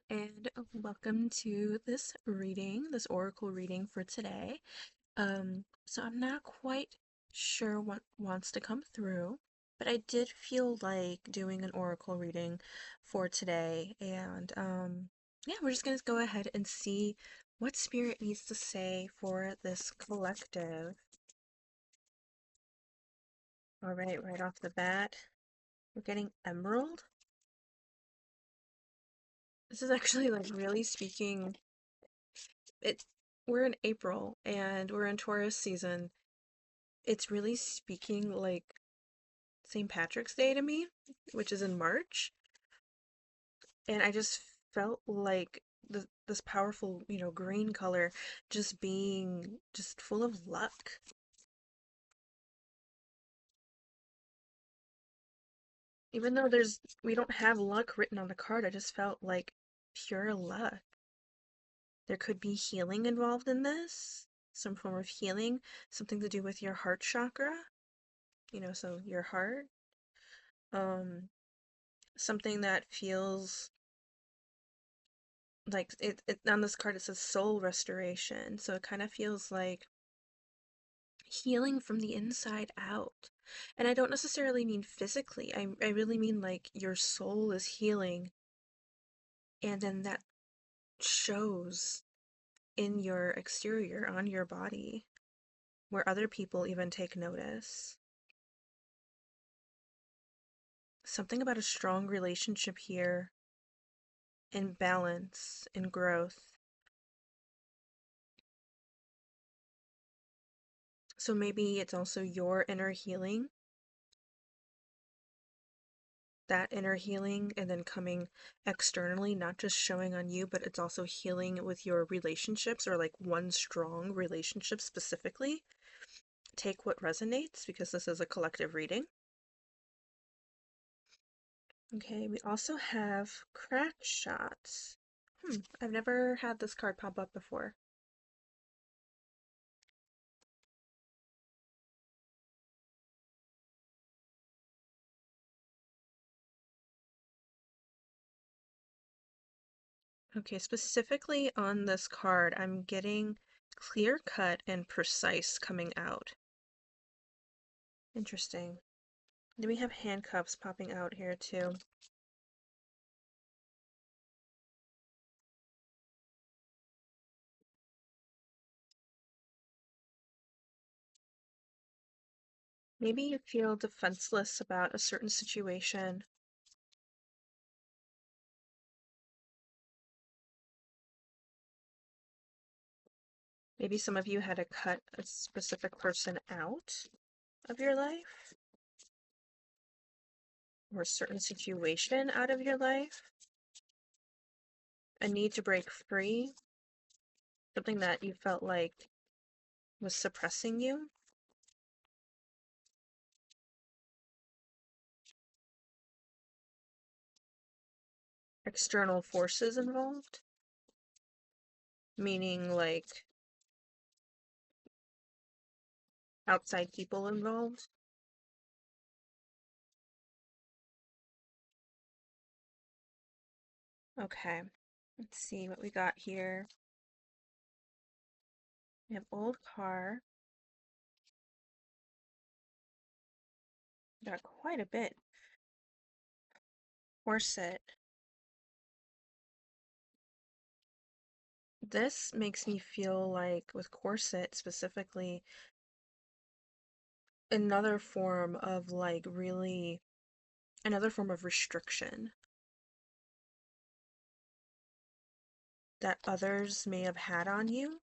and welcome to this reading, this oracle reading for today. So I'm not quite sure what wants to come through, but I did feel like doing an oracle reading for today, and yeah, we're just gonna go ahead and see what spirit needs to say for this collective. All right, right off the bat, we're getting Emerald. This is actually like really speaking it we're in April and we're in Taurus season. It's really speaking like St. Patrick's Day to me, which is in March, and I just felt like this powerful, green color just being just full of luck. Even though we don't have luck written on the card, I just felt like pure luck. There could be healing involved in this, some form of healing, something to do with your heart chakra, so your heart. Um, Something that feels like it on this card it says soul restoration, so it kind of feels like healing from the inside out. And I don't necessarily mean physically. I really mean like your soul is healing, and then that shows in your exterior on your body where other people even take notice. Something about a strong relationship here, in balance, in growth. So maybe it's also your inner healing, that inner healing, and then coming externally, not just showing on you, but it's also healing with your relationships, or like one strong relationship specifically. Take what resonates because this is a collective reading. Okay, we also have crack shots. I've never had this card pop up before. Okay, specifically on this card, I'm getting clear cut and precise coming out. Interesting. Then we have handcuffs popping out here too. Maybe you feel defenseless about a certain situation. Maybe some of you had to cut a specific person out of your life, or a certain situation out of your life. A need to break free, something that you felt like was suppressing you. External forces involved, meaning like outside people involved. Okay, let's see what we got here. We have old car. Got quite a bit. Corset. This makes me feel like, with corset specifically, another form of like really, another form of restriction that others may have had on you.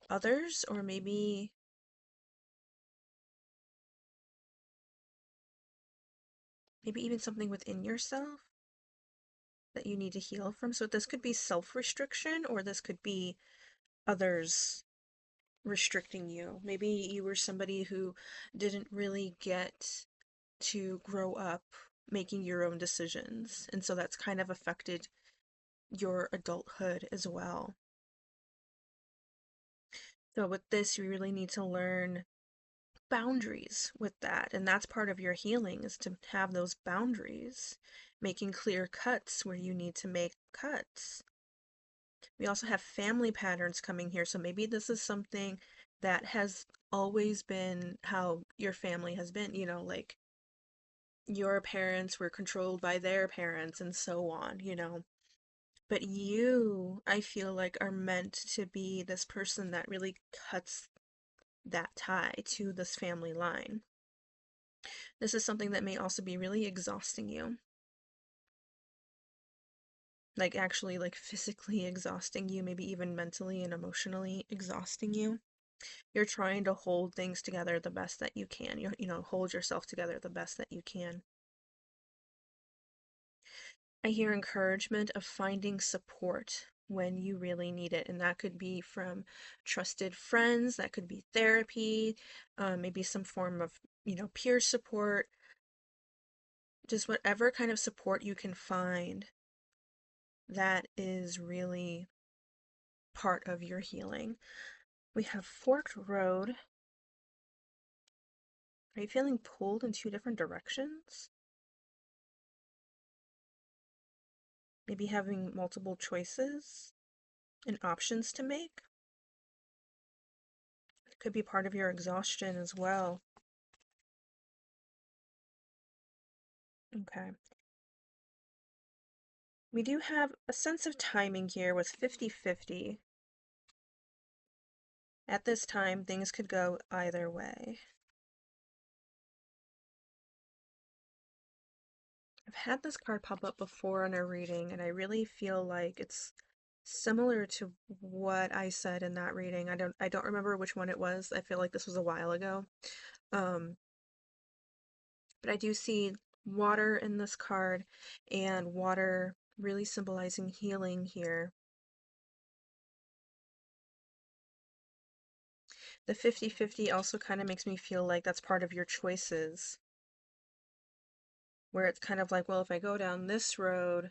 Others, or maybe even something within yourself that you need to heal from. So this could be self-restriction, or this could be others restricting you. Maybe you were somebody who didn't really get to grow up making your own decisions, and so that's kind of affected your adulthood as well. So with this, you really need to learn boundaries with that, and that's part of your healing, is to have those boundaries, making clear cuts where you need to make cuts. We also have family patterns coming here, so maybe this is something that has always been how your family has been, like your parents were controlled by their parents and so on, But you, I feel like, are meant to be this person that really cuts that tie to this family line. This is something that may also be really exhausting you. Like actually like physically exhausting you, maybe even mentally and emotionally exhausting you. You're trying to hold things together the best that you can. Hold yourself together the best that you can. I hear encouragement of finding support when you really need it, and that could be from trusted friends, that could be therapy, maybe some form of, peer support, just whatever kind of support you can find that is really part of your healing. We have Forked Road. Are you feeling pulled in two different directions? Maybe having multiple choices and options to make? It could be part of your exhaustion as well. Okay. We do have a sense of timing here with 50-50. At this time, things could go either way. I've had this card pop up before in a reading, and I really feel like it's similar to what I said in that reading. I don't remember which one it was. I feel like this was a while ago. Um, but I do see water in this card, and water really symbolizing healing here. The 50-50 also kind of makes me feel like that's part of your choices, where it's kind of like, well, if I go down this road,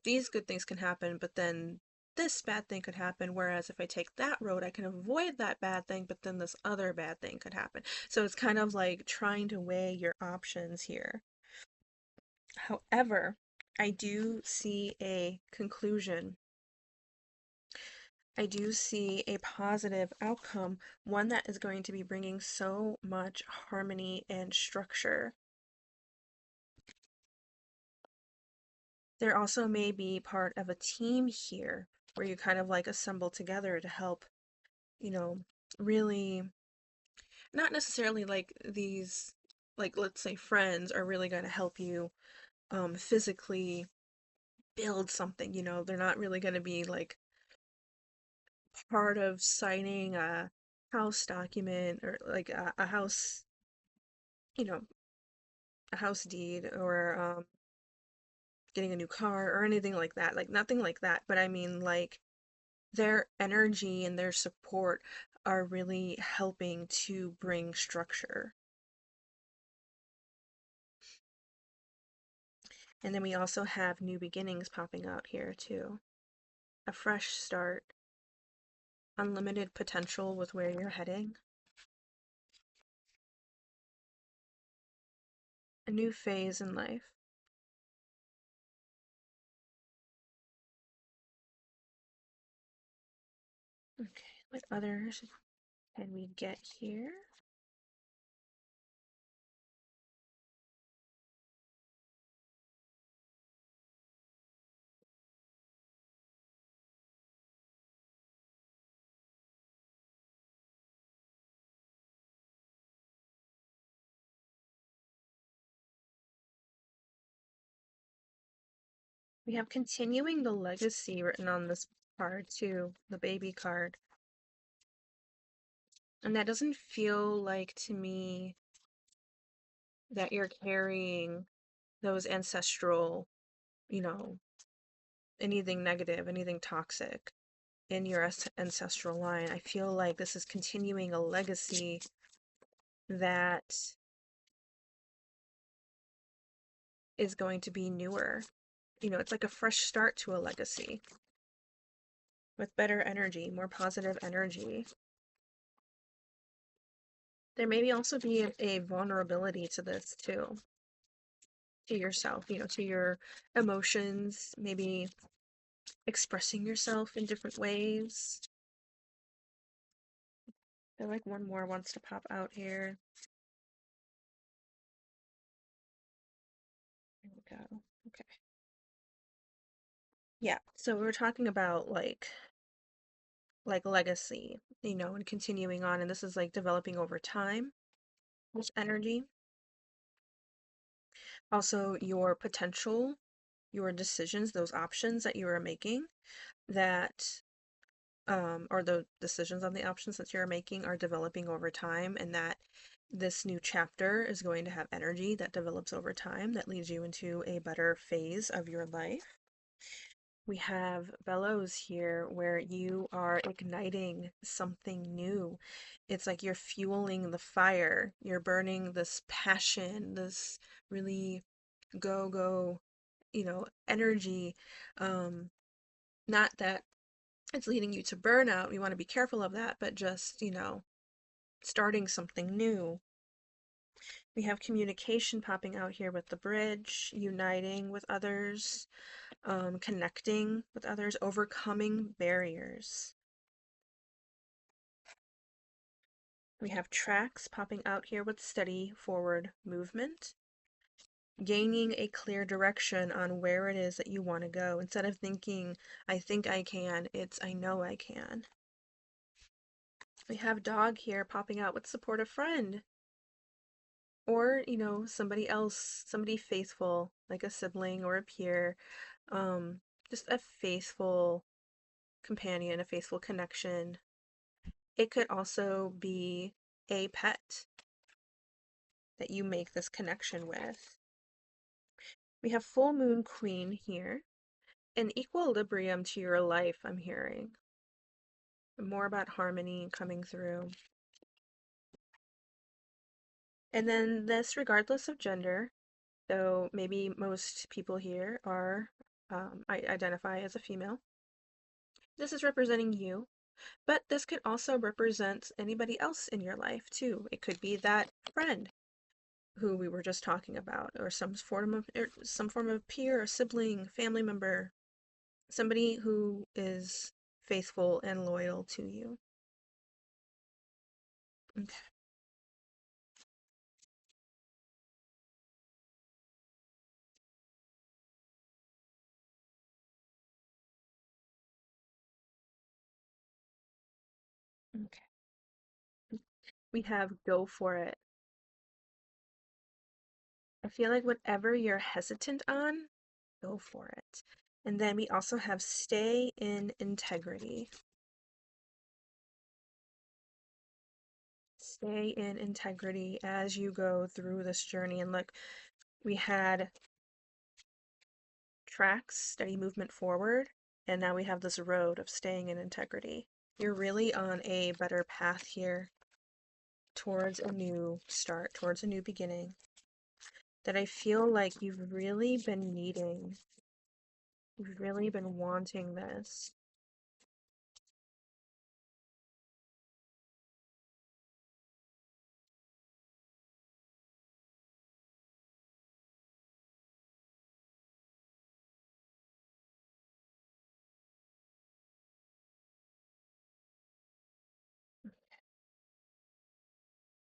these good things can happen, but then this bad thing could happen. Whereas if I take that road, I can avoid that bad thing, but then this other bad thing could happen. So it's kind of like trying to weigh your options here. However, I do see a conclusion. I do see a positive outcome, one that is going to be bringing so much harmony and structure. There also may be part of a team here where you kind of like assemble together to help, you know, really not necessarily like these, like let's say friends are really going to help you physically build something, they're not really going to be like part of signing a house document or like a house, you know, a house deed or getting a new car or anything like that. Like nothing like that. But I mean, like their energy and their support are really helping to bring structure. And then we also have new beginnings popping out here too. A fresh start, unlimited potential with where you're heading, a new phase in life. Okay, what others can we get here? We have continuing the legacy written on this card too, the baby card. And that doesn't feel like to me that you're carrying those ancestral, you know, anything negative, anything toxic in your ancestral line. I feel like this is continuing a legacy that is going to be newer. It's like a fresh start to a legacy with better energy, more positive energy. There may also be a vulnerability to this too, to yourself, to your emotions, maybe expressing yourself in different ways. I feel like one more wants to pop out here. There we go. Okay. Yeah, so we were talking about like legacy, and continuing on, and this is like developing over time, this energy. Also, your potential, your decisions, those options that you are making that or the decisions on the options that you're making are developing over time, and that this new chapter is going to have energy that develops over time that leads you into a better phase of your life. We have bellows here where you are igniting something new. It's like you're fueling the fire. You're burning this passion, this really go, energy. Not that it's leading you to burnout. You want to be careful of that, but just, starting something new. We have communication popping out here with the bridge, uniting with others, connecting with others, overcoming barriers. We have tracks popping out here with steady forward movement, gaining a clear direction on where it is that you want to go. Instead of thinking, I think I can, it's I know I can. We have dog here popping out with supportive friend. Or, somebody else, somebody faithful, like a sibling or a peer, um, just a faithful companion, a faithful connection. It could also be a pet that you make this connection with. We have full moon queen here. An equilibrium to your life, I'm hearing. More about harmony coming through. And then this, regardless of gender, though maybe most people here are I identify as a female. This is representing you, but this could also represent anybody else in your life too. It could be that friend who we were just talking about, or some form of peer, or sibling, family member, somebody who is faithful and loyal to you. Okay. Okay. We have go for it. I feel like whatever you're hesitant on, go for it. And then we also have stay in integrity. Stay in integrity as you go through this journey. And look, we had tracks, steady movement forward, and now we have this road of staying in integrity. You're really on a better path here towards a new start, towards a new beginning that I feel like you've really been needing. You've really been wanting this.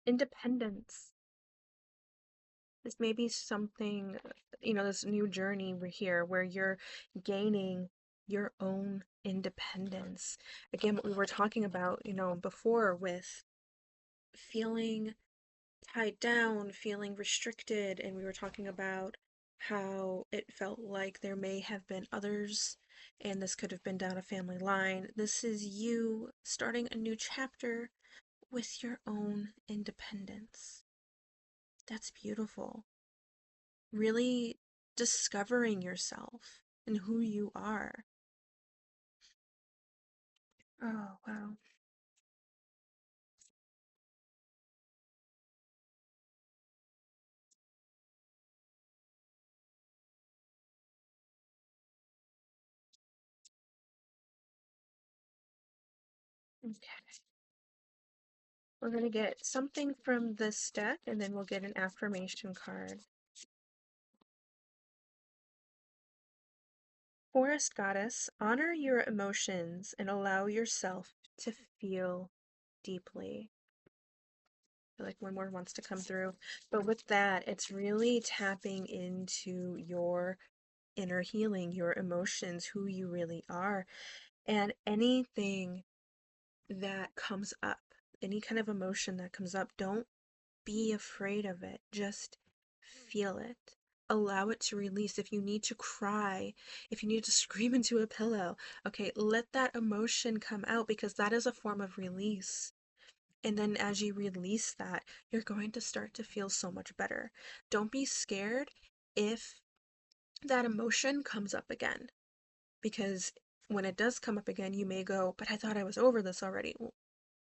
Independence. This may be something, this new journey we're here where you're gaining your own independence. Again, what we were talking about, before with feeling tied down, feeling restricted, and we were talking about how it felt like there may have been others, and this could have been down a family line. This is you starting a new chapter with your own independence. That's beautiful. Really discovering yourself and who you are. Oh, wow. Okay. We're going to get something from this deck, and then we'll get an affirmation card. Forest goddess, honor your emotions and allow yourself to feel deeply. I feel like one more wants to come through. But with that, it's really tapping into your inner healing, your emotions, who you really are, and anything that comes up, any kind of emotion that comes up, don't be afraid of it. Just feel it. Allow it to release. If you need to cry, if you need to scream into a pillow, okay, let that emotion come out because that is a form of release. And then as you release that, you're going to start to feel so much better. Don't be scared if that emotion comes up again, because when it does come up again, you may go, but I thought I was over this already. Well,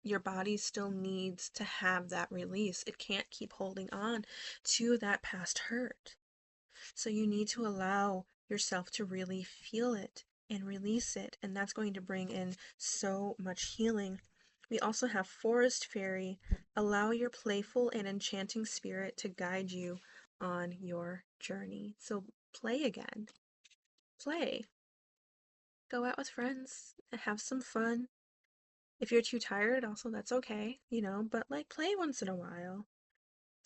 your body still needs to have that release. It can't keep holding on to that past hurt. So you need to allow yourself to really feel it and release it, and that's going to bring in so much healing. We also have Forest Fairy. Allow your playful and enchanting spirit to guide you on your journey. So play again. Play. Go out with friends and have some fun. If you're too tired, also that's okay, but like play once in a while.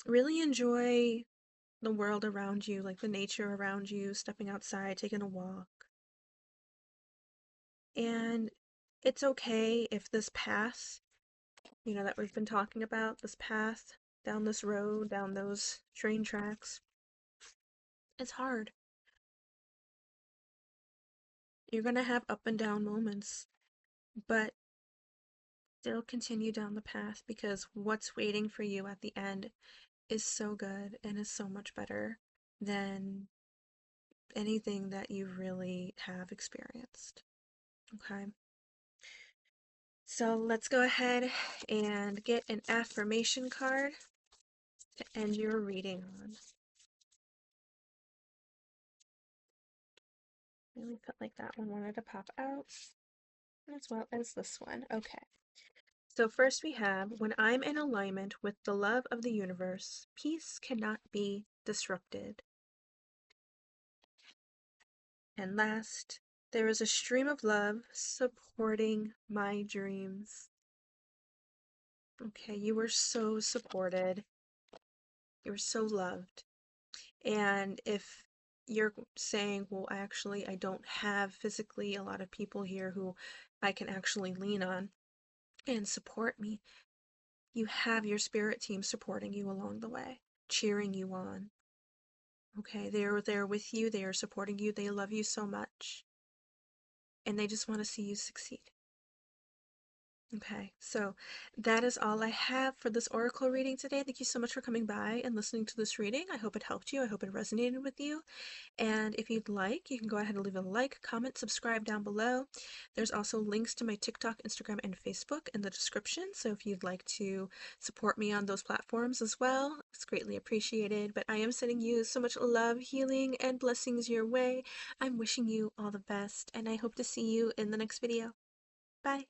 Really enjoy the world around you, like the nature around you, stepping outside, taking a walk. And it's okay if this path, that we've been talking about, this path down this road, down those train tracks, it's hard. You're gonna have up and down moments, but still continue down the path because what's waiting for you at the end is so good and is so much better than anything that you really have experienced. Okay. So let's go ahead and get an affirmation card to end your reading on. Really felt like that one wanted to pop out, as well as this one. Okay. So first we have, when I'm in alignment with the love of the universe, peace cannot be disrupted. And last, there is a stream of love supporting my dreams. Okay, you were so supported. You were so loved. And if you're saying, well, actually, I don't have physically a lot of people here who I can actually lean on and support me, you have your spirit team supporting you along the way, cheering you on. Okay, they're there with you, they are supporting you, they love you so much, and they just want to see you succeed. Okay, so that is all I have for this oracle reading today. Thank you so much for coming by and listening to this reading. I hope it helped you. I hope it resonated with you. And if you'd like, you can go ahead and leave a like, comment, subscribe down below. There's also links to my TikTok, Instagram, and Facebook in the description. So if you'd like to support me on those platforms as well, it's greatly appreciated. But I am sending you so much love, healing, and blessings your way. I'm wishing you all the best, and I hope to see you in the next video. Bye.